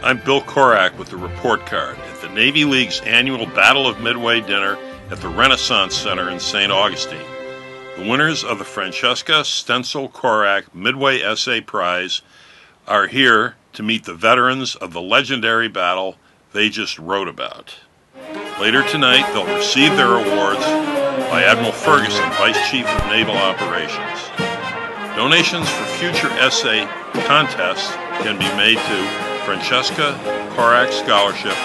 I'm Bill Korak with the report card at the Navy League's annual Battle of Midway dinner at the Renaissance Center in St. Augustine. The winners of the Francesca Stencil Korak Midway Essay Prize are here to meet the veterans of the legendary battle they just wrote about. Later tonight, they'll receive their awards by Admiral Ferguson, Vice Chief of Naval Operations. Donations for future essay contests can be made to Francesca Korak Scholarship,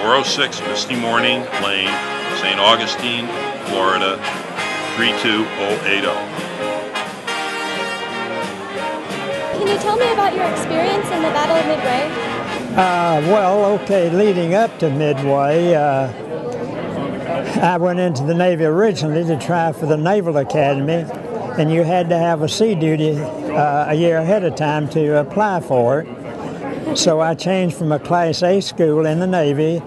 406 Misty Morning Lane, St. Augustine, Florida, 32080. Can you tell me about your experience in the Battle of Midway? Leading up to Midway, I went into the Navy originally to try for the Naval Academy, and you had to have a sea duty a year ahead of time to apply for it. So I changed from a Class A school in the Navy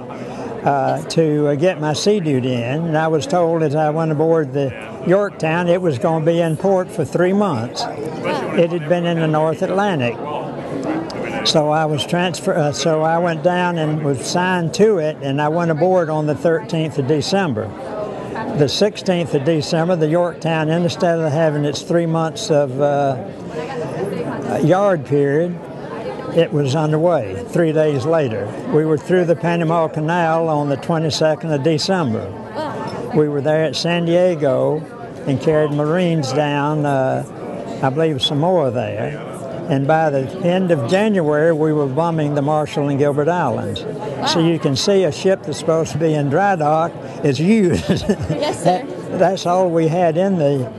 to get my sea duty in. And I was told as I went aboard the Yorktown it was going to be in port for 3 months. It had been in the North Atlantic. So I was transferred. So I went down and was signed to it, and I went aboard on the 13th of December. The 16th of December, the Yorktown, instead of having its 3 months of yard period, it was underway 3 days later. We were through the Panama Canal on the 22nd of December. We were there at San Diego and carried Marines down, I believe Samoa there. And by the end of January, we were bombing the Marshall and Gilbert Islands. So you can see a ship that's supposed to be in dry dock is used. Yes, sir. That's all we had in the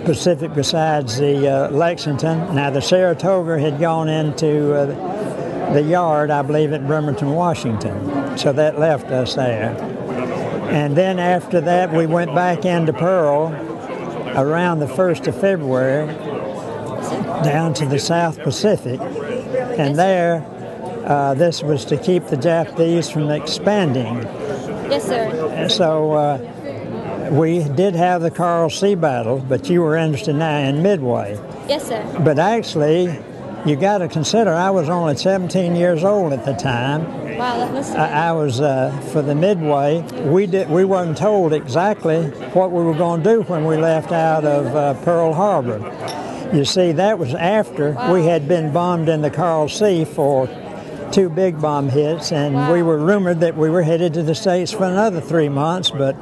Pacific besides the Lexington. Now the Saratoga had gone into the yard, I believe, at Bremerton, Washington. So that left us there. And then after that, we went back into Pearl around the 1st of February down to the South Pacific. And there, this was to keep the Japanese from expanding. Yes, sir. So we did have the Coral Sea battle, but you were interested now in Midway. Yes, sir. But actually, you got to consider I was only 17 years old at the time. Wow, that must have been... I was for the Midway. We weren't told exactly what we were going to do when we left out of Pearl Harbor. You see, that was after we had been bombed in the Coral Sea for 2 big bomb hits, and we were rumored that we were headed to the States for another 3 months, but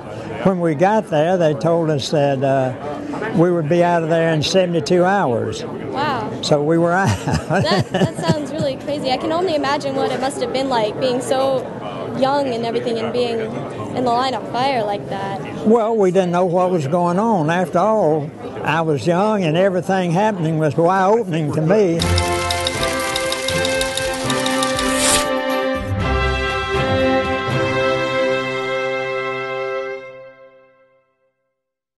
when we got there, they told us that we would be out of there in 72 hours. Wow. So we were out. That sounds really crazy. I can only imagine what it must have been like being so young and everything and being in the line of fire like that. Well, we didn't know what was going on. After all, I was young and everything happening was eye-opening to me.